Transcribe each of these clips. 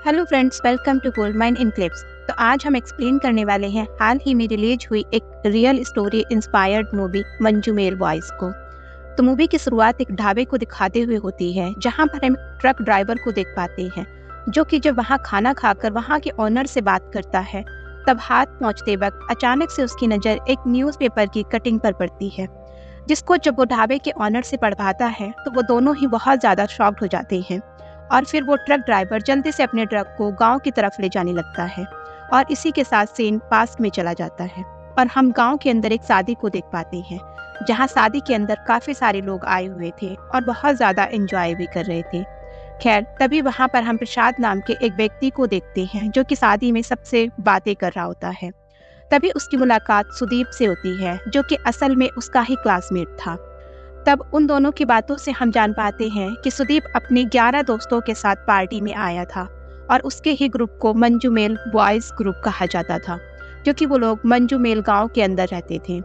Hello friends, welcome to gold mine in clips. तो आज हम एक्सप्लेन करने वाले हैं हाल ही में रिलीज हुई एक real story inspired movie Manjummel boys को। तो मूवी की शुरुआत एक ढाबे को दिखाते हुए होती है, जहां पर हम एक ट्रक ड्राइवर को देख पाते हैं, जो कि जब वहां खाना खाकर वहां के ओनर से बात करता है, तब हाथ पहुंचते वक्त अचानक से उसकी नज़र एक न्यूज़पेपर की कटिंग पर पड़ती है, जिसको जब वो ढाबे के ओनर से पढ़वाता है तो वो दोनों ही बहुत ज़्यादा शॉक्ड हो जाते हैं। और फिर वो ट्रक ड्राइवर जल्दी से अपने ट्रक को गांव की तरफ ले जाने लगता है और इसी के साथ सीन पास्ट में चला जाता है और हम गांव के अंदर एक शादी को देख पाते हैं, जहां शादी के अंदर काफ़ी सारे लोग आए हुए थे और बहुत ज़्यादा एंजॉय भी कर रहे थे। खैर, तभी वहां पर हम प्रसाद नाम के एक व्यक्ति को देखते हैं, जो कि शादी में सबसे बातें कर रहा होता है। तभी उसकी मुलाकात सुदीप से होती है, जो कि असल में उसका ही क्लासमेट था। तब उन दोनों की बातों से हम जान पाते हैं कि सुदीप अपने 11 दोस्तों के साथ पार्टी में आया था और उसके ही ग्रुप को मंजू मेल बॉयज़ ग्रुप कहा जाता था, क्योंकि वो लोग मंजू मेल गांव के अंदर रहते थे।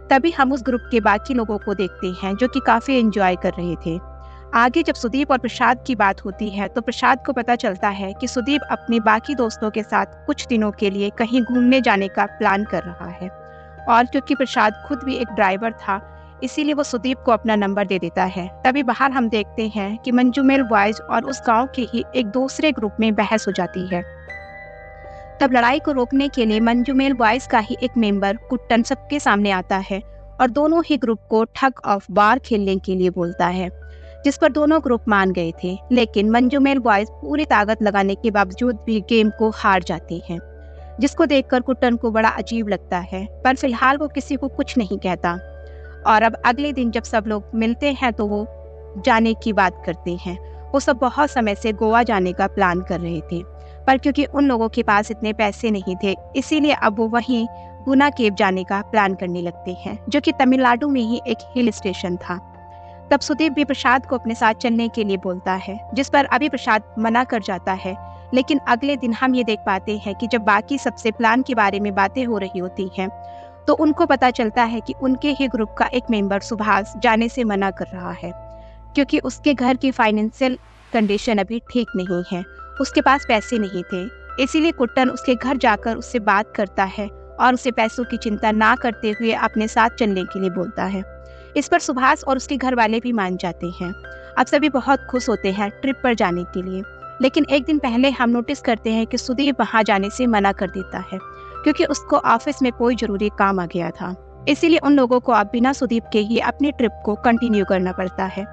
तभी हम उस ग्रुप के बाकी लोगों को देखते हैं, जो कि काफ़ी एंजॉय कर रहे थे। आगे जब सुदीप और प्रसाद की बात होती है तो प्रसाद को पता चलता है कि सुदीप अपने बाकी दोस्तों के साथ कुछ दिनों के लिए कहीं घूमने जाने का प्लान कर रहा है, और क्योंकि प्रसाद खुद भी एक ड्राइवर था, इसीलिए वो सुदीप को अपना नंबर दे देता है। तभी बाहर हम देखते हैं कि मंजू मेल बॉयज और उस गांव के ही एक दूसरे ग्रुप में बहस हो जाती है। तब लड़ाई को रोकने के लिए मंजू मेल बॉयज का ही एक मेंबर कुट्टन सबके सामने आता है और दोनों ही ग्रुप को ठग ऑफ वार खेलने के लिए बोलता है, जिस पर दोनों ग्रुप मान गए थे। लेकिन मंजू मेल बॉयज पूरी ताकत लगाने के बावजूद भी गेम को हार जाते हैं, जिसको देखकर कुट्टन को बड़ा अजीब लगता है, पर फिलहाल वो किसी को कुछ नहीं कहता। और अब अगले दिन जब सब लोग मिलते हैं तो वो जाने की बात करते हैं। वो सब बहुत समय से गोवा जाने का प्लान कर रहे थे, पर क्योंकि उन लोगों के पास इतने पैसे नहीं थे, इसीलिए अब वो वहीं गुना केव जाने का प्लान करने लगते हैं, जो कि तमिलनाडु में ही एक हिल स्टेशन था। तब सुदीप भी प्रसाद को अपने साथ चलने के लिए बोलता है, जिस पर अभी प्रसाद मना कर जाता है। लेकिन अगले दिन हम ये देख पाते हैं कि जब बाकी सबसे प्लान के बारे में बातें हो रही होती हैं, तो उनको पता चलता है कि उनके ही ग्रुप का एक मेंबर सुभाष जाने से मना कर रहा है, क्योंकि उसके घर की फाइनेंशियल कंडीशन अभी ठीक नहीं है, उसके पास पैसे नहीं थे। इसीलिए कुट्टन उसके घर जाकर उससे बात करता है और उसे पैसों की चिंता ना करते हुए अपने साथ चलने के लिए बोलता है। इस पर सुभाष और उसके घर वाले भी मान जाते हैं। अब सभी बहुत खुश होते हैं ट्रिप पर जाने के लिए। लेकिन एक दिन पहले हम नोटिस करते हैं कि सुदीप वहाँ जाने से मना कर देता है, क्योंकि उसको ऑफिस में कोई जरूरी काम आ गया था। इसीलिए उन लोगों को अब बिना सुदीप के ही अपनी ट्रिप को कंटिन्यू करना पड़ता है,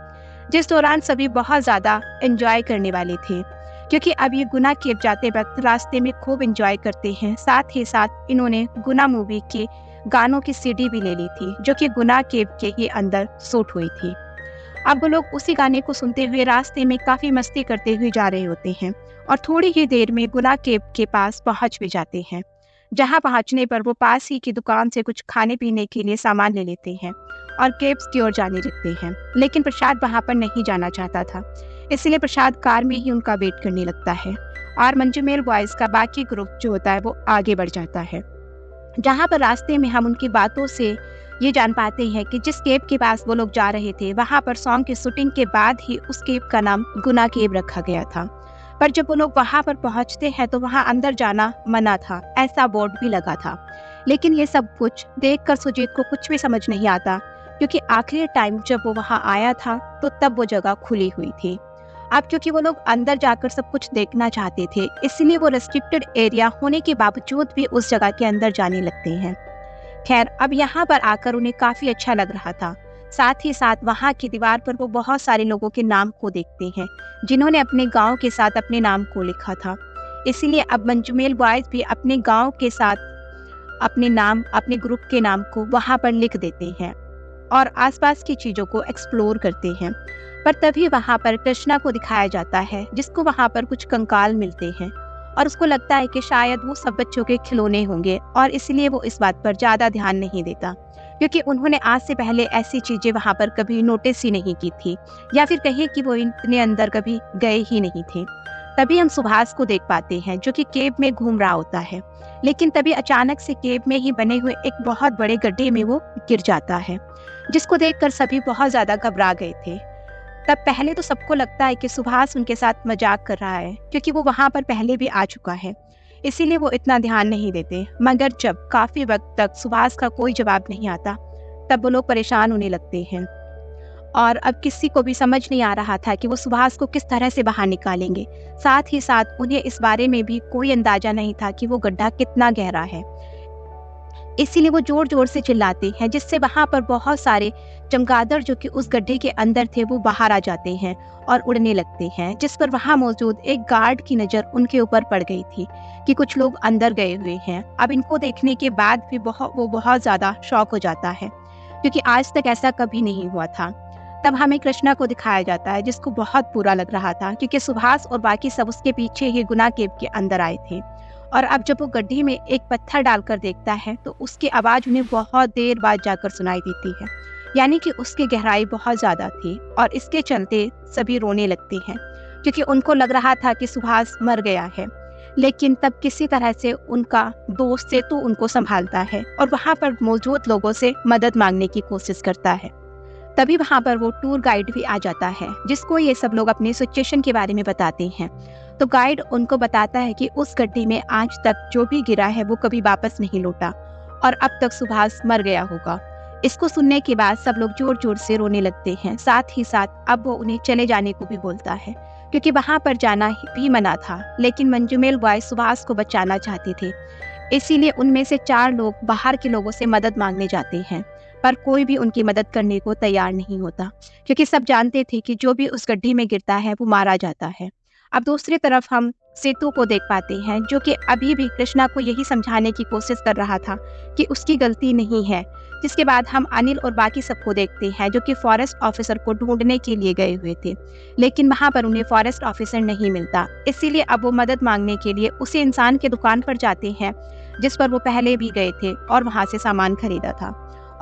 जिस दौरान सभी बहुत ज़्यादा एंजॉय करने वाले थे, क्योंकि अब ये गुना केव जाते वक्त रास्ते में खूब एंजॉय करते हैं। साथ ही साथ इन्होंने गुना मूवी के गानों की सीडी भी ले ली थी, जो कि गुना केव के ही अंदर शूट हुई थी। अब वो लोग उसी गाने को सुनते हुए रास्ते में काफ़ी मस्ती करते हुए जा रहे होते हैं और थोड़ी ही देर में गुना केव के पास पहुँच भी जाते हैं, जहां पहुंचने पर वो पास ही की दुकान से कुछ खाने पीने के लिए सामान ले लेते हैं और केव्स की ओर जाने लगते हैं। लेकिन प्रसाद वहां पर नहीं जाना चाहता था, इसलिए प्रसाद कार में ही उनका वेट करने लगता है और मंजू मेल बॉयज का बाकी ग्रुप जो होता है वो आगे बढ़ जाता है। जहां पर रास्ते में हम उनकी बातों से ये जान पाते हैं कि जिस केव के पास वो लोग जा रहे थे, वहां पर सॉन्ग की शूटिंग के बाद ही उस केव का नाम गुना केव रखा गया था। पर जब वो लोग वहां पर पहुंचते हैं तो वहां अंदर जाना मना था, ऐसा बोर्ड भी लगा था। लेकिन ये सब कुछ देखकर सुजीत को कुछ भी समझ नहीं आता, क्योंकि आखिरी टाइम जब वो वहां आया था तो तब वो जगह खुली हुई थी। अब क्योंकि वो लोग अंदर जाकर सब कुछ देखना चाहते थे, इसलिए वो रेस्ट्रिक्टेड एरिया होने के बावजूद भी उस जगह के अंदर जाने लगते हैं। खैर, अब यहाँ पर आकर उन्हें काफी अच्छा लग रहा था। साथ ही साथ वहाँ की दीवार पर वो बहुत सारे लोगों के नाम को देखते हैं, जिन्होंने अपने गांव के साथ अपने नाम को लिखा था। इसीलिए अब मंजू मेल बॉयज भी अपने गांव के साथ अपने नाम, अपने ग्रुप के नाम को वहाँ पर लिख देते हैं और आसपास की चीज़ों को एक्सप्लोर करते हैं। पर तभी वहाँ पर कृष्णा को दिखाया जाता है, जिसको वहाँ पर कुछ कंकाल मिलते हैं और उसको लगता है कि शायद वो सब बच्चों के खिलौने होंगे, और इसलिए वो इस बात पर ज़्यादा ध्यान नहीं देता, क्योंकि उन्होंने आज से पहले ऐसी चीज़ें वहाँ पर कभी नोटिस ही नहीं की थी, या फिर कहिए कि वो इतने अंदर कभी गए ही नहीं थे। तभी हम सुभाष को देख पाते हैं, जो कि केव में घूम रहा होता है। लेकिन तभी अचानक से केव में ही बने हुए एक बहुत बड़े गड्ढे में वो गिर जाता है, जिसको देखकर सभी बहुत ज़्यादा घबरा गए थे। तब पहले तो सबको लगता है कि सुभाष उनके साथ मजाक कर रहा है, क्योंकि वो वहाँ पर पहले भी आ चुका है, इसीलिए वो इतना ध्यान नहीं देते। मगर जब काफ़ी वक्त तक सुभाष का कोई जवाब नहीं आता, तब वो लोग परेशान होने लगते हैं। और अब किसी को भी समझ नहीं आ रहा था कि वो सुभाष को किस तरह से बाहर निकालेंगे। साथ ही साथ उन्हें इस बारे में भी कोई अंदाजा नहीं था कि वो गड्ढा कितना गहरा है। इसीलिए वो जोर जोर से चिल्लाते हैं, जिससे वहाँ पर बहुत सारे चमगादड़ जो कि उस गड्ढे के अंदर थे वो बाहर आ जाते हैं और उड़ने लगते हैं, जिस पर वहाँ मौजूद एक गार्ड की नज़र उनके ऊपर पड़ गई थी कि कुछ लोग अंदर गए हुए हैं। अब इनको देखने के बाद भी वो बहुत ज़्यादा शॉक हो जाता है, क्योंकि आज तक ऐसा कभी नहीं हुआ था। तब हमें कृष्णा को दिखाया जाता है, जिसको बहुत बुरा लग रहा था, क्योंकि सुभाष और बाकी सब उसके पीछे ही गुना केव के अंदर आए थे। और अब जब वो गड्ढे में एक पत्थर डालकर देखता है तो उसकी आवाज़ उन्हें बहुत देर बाद जाकर सुनाई देती है, यानी कि उसकी गहराई बहुत ज़्यादा थी। और इसके चलते सभी रोने लगते हैं, क्योंकि उनको लग रहा था कि सुभाष मर गया है। लेकिन तब किसी तरह से उनका दोस्त सेतु उनको संभालता है और वहाँ पर मौजूद लोगों से मदद मांगने की कोशिश करता है। तभी वहाँ पर वो टूर गाइड भी आ जाता है, जिसको ये सब लोग अपने सिचुएशन के बारे में बताते हैं। तो गाइड उनको बताता है कि उस गड्ढे में आज तक जो भी गिरा है वो कभी वापस नहीं लौटा और अब तक सुभाष मर गया होगा। इसको सुनने के बाद सब लोग जोर जोर से रोने लगते हैं। साथ ही साथ अब वो उन्हें चले जाने को भी बोलता है, क्योंकि वहाँ पर जाना भी मना था। लेकिन मंजूमेल बॉय सुभाष को बचाना चाहते थे, इसीलिए उनमें से 4 लोग बाहर के लोगों से मदद मांगने जाते हैं, पर कोई भी उनकी मदद करने को तैयार नहीं होता, क्योंकि सब जानते थे कि जो भी उस गड्ढे में गिरता है वो मारा जाता है। अब दूसरी तरफ हम सेतु को देख पाते हैं, जो कि अभी भी कृष्णा को यही समझाने की कोशिश कर रहा था कि उसकी गलती नहीं है। जिसके बाद हम अनिल और बाकी सबको देखते हैं, जो कि फॉरेस्ट ऑफिसर को ढूंढने के लिए गए हुए थे, लेकिन वहां पर उन्हें फॉरेस्ट ऑफिसर नहीं मिलता। इसीलिए अब वो मदद मांगने के लिए उसी इंसान की दुकान पर जाते हैं जिस पर वो पहले भी गए थे और वहां से सामान खरीदा था,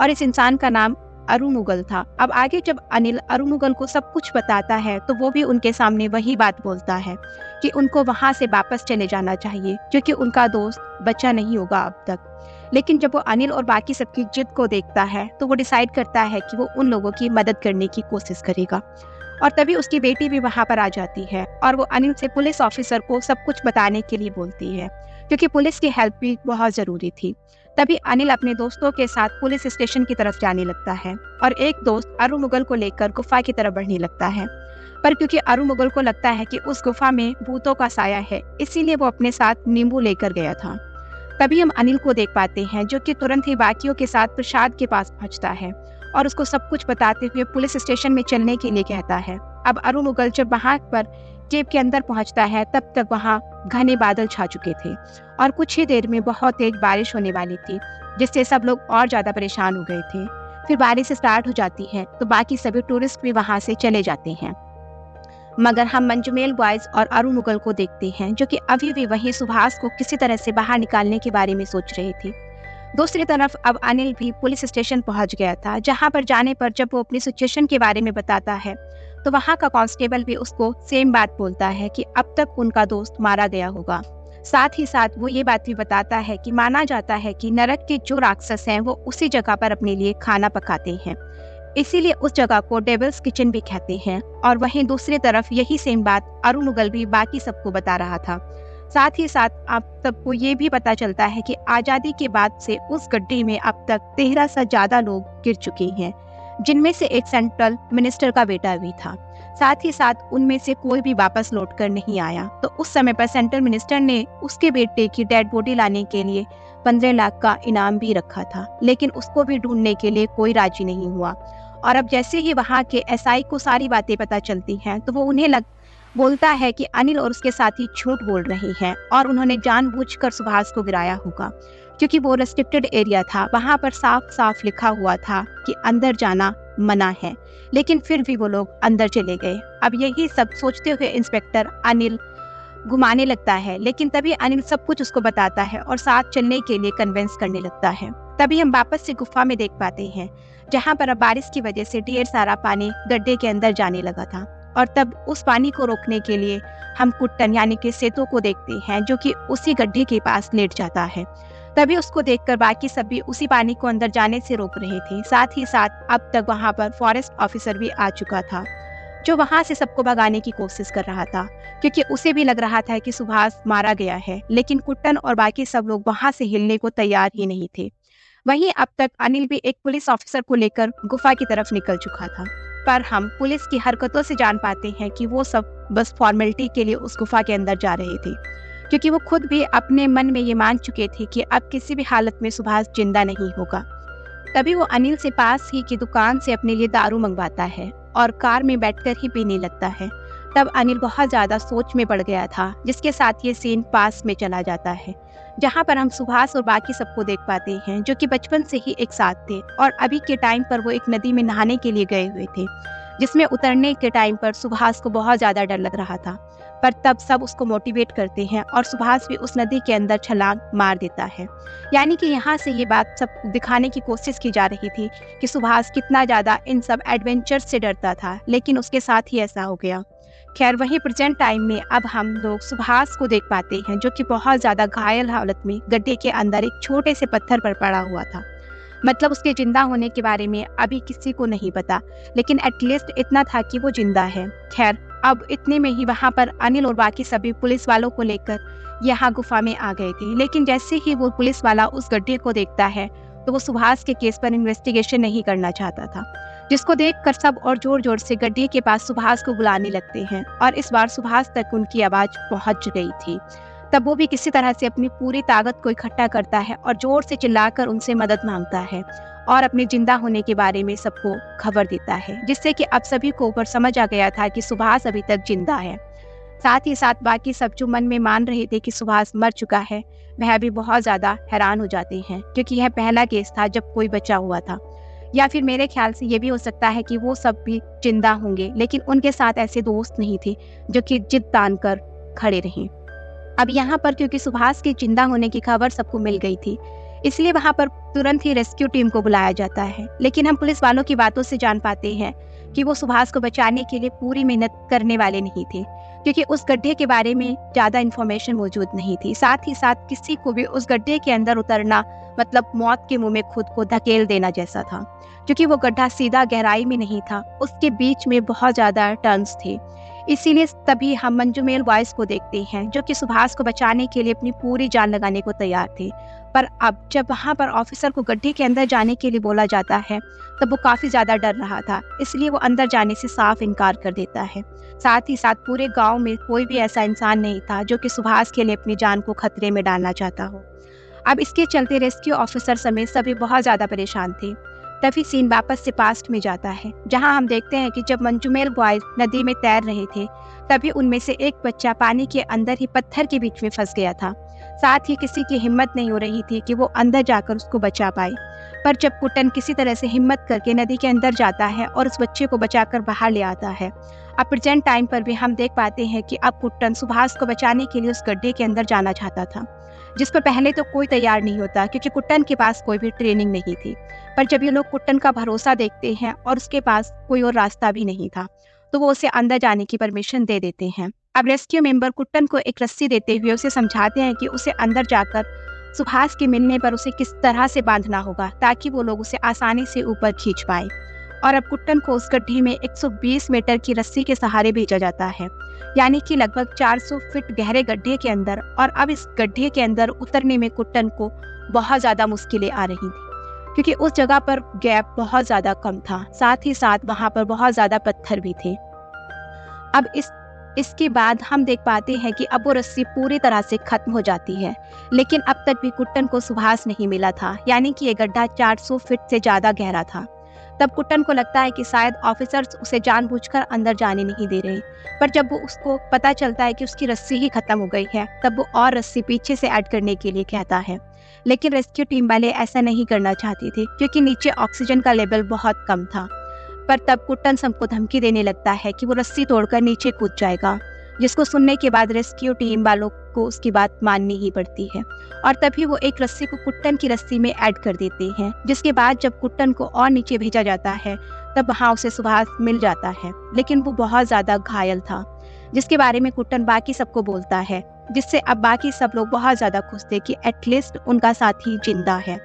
और इस इंसान का नाम अरु मुगल था। अब आगे जब अनिल अरु मुगल को सब कुछ बताता है तो वो भी उनके सामने वही बात बोलता है कि उनको वहां से वापस चले जाना चाहिए, क्योंकि उनका दोस्त बचा नहीं होगा अब तक। लेकिन जब वो अनिल और बाकी सबकी जिद को देखता है तो वो डिसाइड करता है कि वो उन लोगों की मदद करने की कोशिश करेगा। और तभी उसकी बेटी भी वहां पर आ जाती है और वो अनिल से पुलिस ऑफिसर को सब कुछ बताने के लिए बोलती है, क्योंकि पुलिस की हेल्प भी बहुत जरूरी थी। तभी अनिल अपने दोस्तों के साथ पुलिस स्टेशन की तरफ जाने लगता है और एक दोस्त अरु मुगल को लेकर गुफा की तरफ बढ़ने लगता है। पर क्योंकि अरु मुगल को लगता है कि उस गुफा में भूतों का साया है, इसीलिए वो अपने साथ नींबू लेकर गया था। तभी हम अनिल को देख पाते हैं, जो कि तुरंत ही बाकियों के साथ प्रसाद के पास पहुंचता है और उसको सब कुछ बताते हुए पुलिस स्टेशन में चलने के लिए कहता है। अब अरु मुगल जब वहां पर केव के अंदर पहुंचता है तब तक वहां घने बादल छा चुके थे और कुछ ही देर में बहुत तेज बारिश होने वाली थी, जिससे सब लोग और ज्यादा परेशान हो गए थे। फिर बारिश स्टार्ट हो जाती है तो बाकी सभी टूरिस्ट भी वहां से चले जाते हैं, मगर हम मंजूमेल बॉयज और अरु मुगल को देखते हैं, जो कि अभी भी वही सुभाष को किसी तरह से बाहर निकालने के बारे में सोच रहे थे। दूसरी तरफ अब अनिल भी पुलिस स्टेशन पहुंच गया था, जहां पर जाने पर जब वो अपनी सिचुएशन के बारे में बताता है तो वहां का कांस्टेबल भी उसको सेम बात बोलता है कि अब तक उनका दोस्त मारा गया होगा। साथ ही साथ वो ये बात भी बताता है कि माना जाता है कि नरक के जो राक्षस हैं वो उसी जगह पर अपने लिए खाना पकाते हैं, इसीलिए उस जगह को डेविल्स किचन भी कहते हैं। और वहीं दूसरी तरफ यही सेम बात अरु मुगल भी बाकी सबको बता रहा था। साथ ही साथ आप सबको ये भी पता चलता है कि आज़ादी के बाद से उस गड्ढे में अब तक 13 से ज़्यादा लोग गिर चुके हैं, जिनमें से एक सेंट्रल मिनिस्टर का बेटा भी था। साथ ही साथ उनमें से कोई भी वापस लौटकर नहीं आया। तो उस समय पर सेंट्रल मिनिस्टर ने उसके बेटे की डेड बॉडी लाने के लिए 15 लाख का इनाम भी रखा था, लेकिन उसको भी ढूंढने के लिए कोई राजी नहीं हुआ। और अब जैसे ही वहाँ के एसआई को सारी बातें पता चलती हैं तो वो उन्हें बोलता है कि अनिल और उसके साथी झूठ बोल रहे हैं और उन्होंने जानबूझकर सुभाष को गिराया होगा, क्योंकि वो रेस्ट्रिक्टेड एरिया था। वहाँ पर साफ साफ लिखा हुआ था कि अंदर जाना मना है, लेकिन फिर भी वो लोग अंदर चले गए। अब यही सब सोचते हुए इंस्पेक्टर अनिल घुमाने लगता है, लेकिन तभी अनिल सब कुछ उसको बताता है और साथ चलने के लिए कन्विंस करने लगता है। तभी हम वापस से गुफा में देख पाते हैं, जहाँ पर अब बारिश की वजह से ढेर सारा पानी गड्ढे के अंदर जाने लगा था। और तब उस पानी को रोकने के लिए हम कुट्टन यानी कि सेतु को देखते हैं, जो कि उसी गड्ढे के पास लेट जाता है। तभी उसको देखकर बाकी सब भी उसी पानी को अंदर जाने से रोक रहे थे। साथ ही साथ अब तक वहां पर फॉरेस्ट ऑफिसर भी आ चुका था। जो वहाँ से सबको भगाने की कोशिश कर रहा था, क्योंकि उसे भी लग रहा था कि सुभाष मारा गया है, लेकिन कुट्टन और बाकी सब लोग वहाँ से हिलने को तैयार ही नहीं थे। वहीं अब तक अनिल भी एक पुलिस ऑफिसर को लेकर गुफा की तरफ निकल चुका था, पर हम पुलिस की हरकतों से जान पाते हैं कि वो सब बस फॉर्मेलिटी के लिए उस गुफा के अंदर जा रहे थे, क्योंकि वो खुद भी अपने मन में ये मान चुके थे कि अब किसी भी हालत में सुभाष जिंदा नहीं होगा। तभी वो अनिल से पास ही की दुकान से अपने लिए दारू मंगवाता है और कार में बैठकर ही पीने लगता है। तब अनिल बहुत ज्यादा सोच में पड़ गया था, जिसके साथ ये सीन पास में चला जाता है, जहाँ पर हम सुभाष और बाकी सबको देख पाते हैं, जो कि बचपन से ही एक साथ थे और अभी के टाइम पर वो एक नदी में नहाने के लिए गए हुए थे, जिसमें उतरने के टाइम पर सुभाष को बहुत ज्यादा डर लग रहा था। पर तब सब उसको मोटिवेट करते हैं और सुभाष भी उस नदी के अंदर छलांग मार देता है। यानी कि यहाँ से ये बात सब दिखाने की कोशिश की जा रही थी कि सुभाष कितना ज़्यादा इन सब एडवेंचर्स से डरता था, लेकिन उसके साथ ही ऐसा हो गया। खैर, वहीं प्रेजेंट टाइम में अब हम लोग सुभाष को देख पाते हैं, जो कि बहुत ज़्यादा घायल हालत में गड्ढे के अंदर एक छोटे से पत्थर पर पड़ा हुआ था। मतलब उसके जिंदा होने के बारे में अभी किसी को नहीं पता, लेकिन एटलीस्ट इतना था कि वो जिंदा है। खैर, अब इतने में ही वहाँ पर अनिल और बाकी सभी पुलिस वालों को लेकर यहाँ गुफा में आ गए थे, लेकिन जैसे ही वो पुलिस वाला उस गड्ढे को देखता है तो वो सुभाष के केस पर इन्वेस्टिगेशन नहीं करना चाहता था, जिसको देखकर सब और जोर जोर से गड्ढे के पास सुभाष को बुलाने लगते हैं और इस बार सुभाष तक उनकी आवाज़ पहुँच गई थी। तब वो भी किसी तरह से अपनी पूरी ताकत को इकट्ठा करता है और जोर से चिल्लाकर उनसे मदद मांगता है और अपने जिंदा होने के बारे में सबको खबर देता है, जिससे कि अब सभी को ऊपर समझ आ गया था कि सुभाष अभी तक जिंदा है। साथ ही साथ बाकी सब जो मन में मान रहे थे कि सुभाष मर चुका है, वह भी बहुत ज़्यादा हैरान हो जाते हैं, क्योंकि यह पहला केस था जब कोई बचा हुआ था। या फिर मेरे ख्याल से ये भी हो सकता है कि वो सब भी जिंदा होंगे, लेकिन उनके साथ ऐसे दोस्त नहीं थे जो कि जिद तान कर खड़े रहें। अब यहाँ पर क्योंकि सुभाष के जिंदा होने की खबर सबको मिल गई थी, इसलिए वहाँ पर तुरंत ही रेस्क्यू टीम को बुलाया जाता है। लेकिन हम पुलिस वालों की बातों से जान पाते हैं कि वो सुभाष को बचाने के लिए पूरी मेहनत करने वाले नहीं थे, क्योंकि उस गड्ढे के बारे में ज़्यादा इन्फॉर्मेशन मौजूद नहीं थी। साथ ही साथ किसी को भी उस गड्ढे के अंदर उतरना मतलब मौत के मुंह में खुद को धकेल देना जैसा था, क्योंकि वो गड्ढा सीधा गहराई में नहीं था, उसके बीच में बहुत ज़्यादा टर्न्स थे। इसीलिए तभी हम मंजूमेल बॉयज को देखते हैं, जो कि सुभाष को बचाने के लिए अपनी पूरी जान लगाने को तैयार थे। पर अब जब वहाँ पर ऑफिसर को गड्ढे के अंदर जाने के लिए बोला जाता है, तब वो काफ़ी ज़्यादा डर रहा था, इसलिए वो अंदर जाने से साफ इनकार कर देता है। साथ ही साथ पूरे गांव में कोई भी ऐसा इंसान नहीं था जो कि सुभाष के लिए अपनी जान को खतरे में डालना चाहता हो। अब इसके चलते रेस्क्यू ऑफिसर समेत सभी बहुत ज़्यादा परेशान थे। तभी सीन वापस से पास्ट में जाता है, जहां हम देखते हैं कि जब मंजूमेल बॉयज नदी में तैर रहे थे, तभी उनमें से एक बच्चा पानी के अंदर ही पत्थर के बीच में फंस गया था। साथ ही किसी की हिम्मत नहीं हो रही थी कि वो अंदर जाकर उसको बचा पाए। पर जब कुट्टन किसी तरह से हिम्मत करके नदी के अंदर जाता है और उस बच्चे को बचाकर बाहर ले आता है। अब प्रेजेंट टाइम पर भी हम देख पाते हैं कि अब कुट्टन सुभाष को बचाने के लिए उस गड्ढे के अंदर जाना चाहता था, जिस पर पहले तो कोई तैयार नहीं होता, क्योंकि कुट्टन के पास कोई भी ट्रेनिंग नहीं थी। पर जब ये लोग कुट्टन का भरोसा देखते हैं और उसके पास कोई और रास्ता भी नहीं था, तो वो उसे अंदर जाने की परमिशन दे देते हैं। अब रेस्क्यू मेंबर कुट्टन को एक रस्सी देते हुए उसे समझाते हैं कि उसे अंदर जाकर सुभाष के मिलने पर उसे किस तरह से बांधना होगा, ताकि वो लोग उसे आसानी से ऊपर खींच पाए। और अब कुट्टन को उस गड्ढे में 120 मीटर की रस्सी के सहारे भेजा जाता है, यानी कि लगभग 400 फीट गहरे गड्ढे के अंदर। और अब इस गड्ढे के अंदर उतरने में कुट्टन को बहुत ज़्यादा मुश्किलें आ रही थी, क्योंकि उस जगह पर गैप बहुत ज़्यादा कम था। साथ ही साथ वहाँ पर बहुत ज़्यादा पत्थर भी थे। अब इसके बाद हम देख पाते हैं कि अब वो रस्सी पूरी तरह से खत्म हो जाती है, लेकिन अब तक भी कुट्टन को सुभाष नहीं मिला था, यानी कि ये गड्ढा 400 फीट से ज़्यादा गहरा था। तब कुट्टन को लगता है कि शायद ऑफिसर्स उसे जानबूझकर अंदर जाने नहीं दे रहे। पर जब वो उसको पता चलता है कि उसकी रस्सी ही खत्म हो गई है, तब वो और रस्सी पीछे से ऐड करने के लिए कहता है। लेकिन रेस्क्यू टीम वाले ऐसा नहीं करना चाहते थे, क्योंकि नीचे ऑक्सीजन का लेवल बहुत कम था। पर तब कुट्टन सबको धमकी देने लगता है कि वो रस्सी तोड़कर नीचे कूद जाएगा, जिसको सुनने के बाद रेस्क्यू टीम वालों को उसकी बात माननी ही पड़ती है। और तभी वो एक रस्सी को कुट्टन की रस्सी में ऐड कर देते हैं, जिसके बाद जब कुट्टन को और नीचे भेजा जाता है, तब वहाँ उसे सुभाष मिल जाता है, लेकिन वो बहुत ज़्यादा घायल था, जिसके बारे में कुट्टन बाकी सबको बोलता है, जिससे अब बाकी सब लोग बहुत ज़्यादा खुश थे कि एटलीस्ट उनका साथी जिंदा है।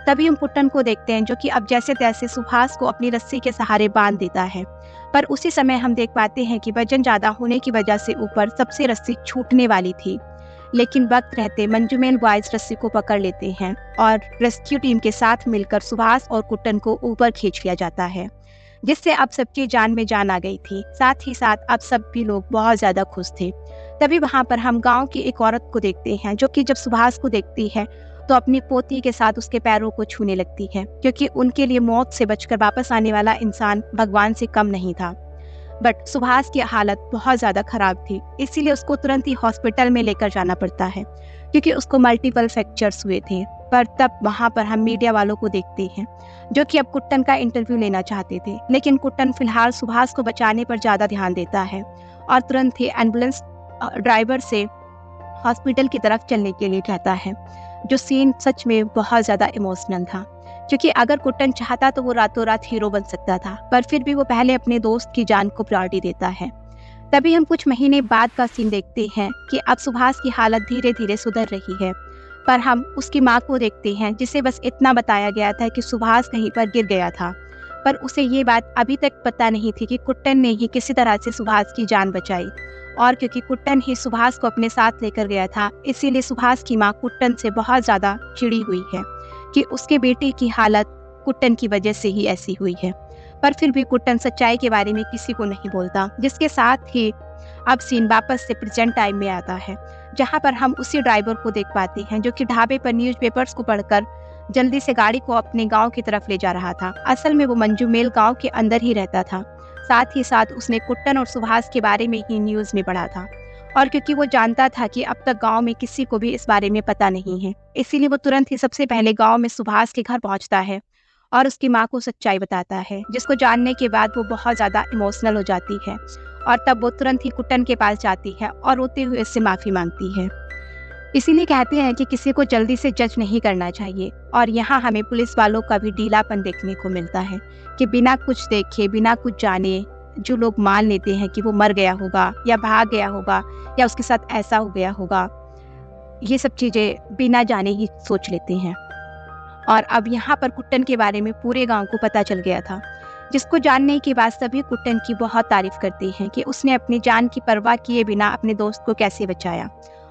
तभी हम कुट्टन को देखते हैं जो कि अब जैसे तैसे सुभाष को अपनी रस्सी के सहारे बांध देता है। पर उसी समय हम देख पाते हैं कि वजन ज़्यादा होने की वजह से ऊपर सबसे रस्सी छूटने वाली थी, लेकिन वक्त रहते मंजूमेल बॉयज रस्सी को पकड़ लेते हैं और रेस्क्यू टीम के साथ मिलकर सुभाष और कुट्टन को ऊपर खींच लिया जाता है, जिससे अब सबकी जान में जान आ गई थी। साथ ही साथ अब सब भी लोग बहुत ज़्यादा खुश थे। तभी वहाँ पर हम गांव की एक औरत को देखते हैं जो कि जब सुभाष को देखती है तो अपनी पोती के साथ उसके पैरों को छूने लगती है, क्योंकि उनके लिए मौत से बचकर वापस आने वाला इंसान भगवान से कम नहीं था। बट सुभाष की हालत बहुत ज़्यादा खराब थी, इसीलिए उसको तुरंत ही हॉस्पिटल में लेकर जाना पड़ता है, क्योंकि उसको मल्टीपल फ्रैक्चर्स हुए थे। पर तब वहाँ पर हम मीडिया वालों को देखते हैं जो कि अब कुट्टन का इंटरव्यू लेना चाहते थे, लेकिन कुट्टन फिलहाल सुभाष को बचाने पर ज़्यादा ध्यान देता है और तुरंत ही एम्बुलेंस ड्राइवर से हॉस्पिटल की तरफ चलने के लिए कहता है। जो सीन सच में बहुत ज़्यादा इमोशनल था, क्योंकि अगर कुट्टन चाहता तो वो रातों रात हीरो बन सकता था, पर फिर भी वो पहले अपने दोस्त की जान को प्रायोरिटी देता है। तभी हम कुछ महीने बाद का सीन देखते हैं कि अब सुभाष की हालत धीरे धीरे सुधर रही है, पर हम उसकी माँ को देखते हैं जिसे बस इतना बताया गया था कि सुभाष कहीं पर गिर गया था, पर उसे ये बात अभी तक पता नहीं थी कि कुट्टन ने ही किसी तरह से सुभाष की जान बचाई। और क्योंकि कुट्टन ही सुभाष को अपने साथ लेकर गया था, इसीलिए सुभाष की माँ कुट्टन से बहुत ज़्यादा चिड़ी हुई है कि उसके बेटे की हालत कुट्टन की वजह से ही ऐसी हुई है। पर फिर भी कुट्टन सच्चाई के बारे में किसी को नहीं बोलता, जिसके साथ ही अब सीन वापस से प्रेजेंट टाइम में आता है, जहाँ पर हम उसी ड्राइवर को देख पाते हैं जो कि ढाबे पर न्यूज़पेपर्स को पढ़कर जल्दी से गाड़ी को अपने गांव की तरफ ले जा रहा था। असल में वो मंजूमेल गांव के अंदर ही रहता था। साथ ही साथ उसने कुट्टन और सुभाष के बारे में ही न्यूज़ में पढ़ा था, और क्योंकि वो जानता था कि अब तक गांव में किसी को भी इस बारे में पता नहीं है, इसीलिए वो तुरंत ही सबसे पहले गांव में सुभाष के घर पहुंचता है और उसकी माँ को सच्चाई बताता है, जिसको जानने के बाद वो बहुत ज़्यादा इमोशनल हो जाती है। और तब वो तुरंत ही कुट्टन के पास जाती है और रोते हुए इससे माफ़ी मांगती है। इसीलिए कहते हैं कि किसी को जल्दी से जज नहीं करना चाहिए। और यहाँ हमें पुलिस वालों का भी ढीलापन देखने को मिलता है कि बिना कुछ देखे, बिना कुछ जाने जो लोग मान लेते हैं कि वो मर गया होगा या भाग गया होगा या उसके साथ ऐसा हो गया होगा, ये सब चीज़ें बिना जाने ही सोच लेते हैं। और अब यहाँ पर कुट्टन के बारे में पूरे गांव को पता चल गया था, जिसको जानने के बाद सभी कुट्टन की बहुत तारीफ करते हैं कि उसने अपनी जान की परवाह किए बिना अपने दोस्त को कैसे बचाया।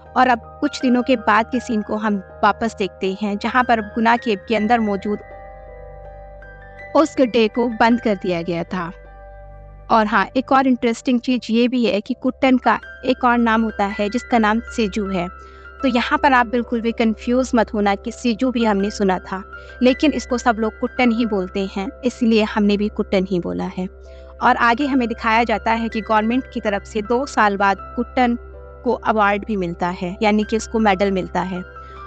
और अब कुछ दिनों के बाद के सीन को हम वापस देखते हैं, जहाँ पर गुना केव के अंदर मौजूद उस गड्ढे को बंद कर दिया गया था। और हाँ, एक और इंटरेस्टिंग चीज़ ये भी है कि कुट्टन का एक और नाम होता है जिसका नाम सेजू है। तो यहाँ पर आप बिल्कुल भी कंफ्यूज मत होना कि सेजू भी हमने सुना था, लेकिन इसको सब लोग कुट्टन ही बोलते हैं, इसलिए हमने भी कुट्टन ही बोला है। और आगे हमें दिखाया जाता है कि गवर्नमेंट की तरफ से 2 साल बाद कुट्टन को अवार्ड भी मिलता है, यानी कि उसको मेडल मिलता है।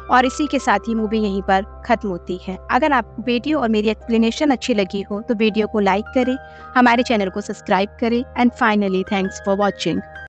और इसी के साथ ही मूवी यहीं पर ख़त्म होती है। अगर आपको वीडियो और मेरी एक्सप्लेनेशन अच्छी लगी हो तो वीडियो को लाइक करें, हमारे चैनल को सब्सक्राइब करें and finally thanks for watching.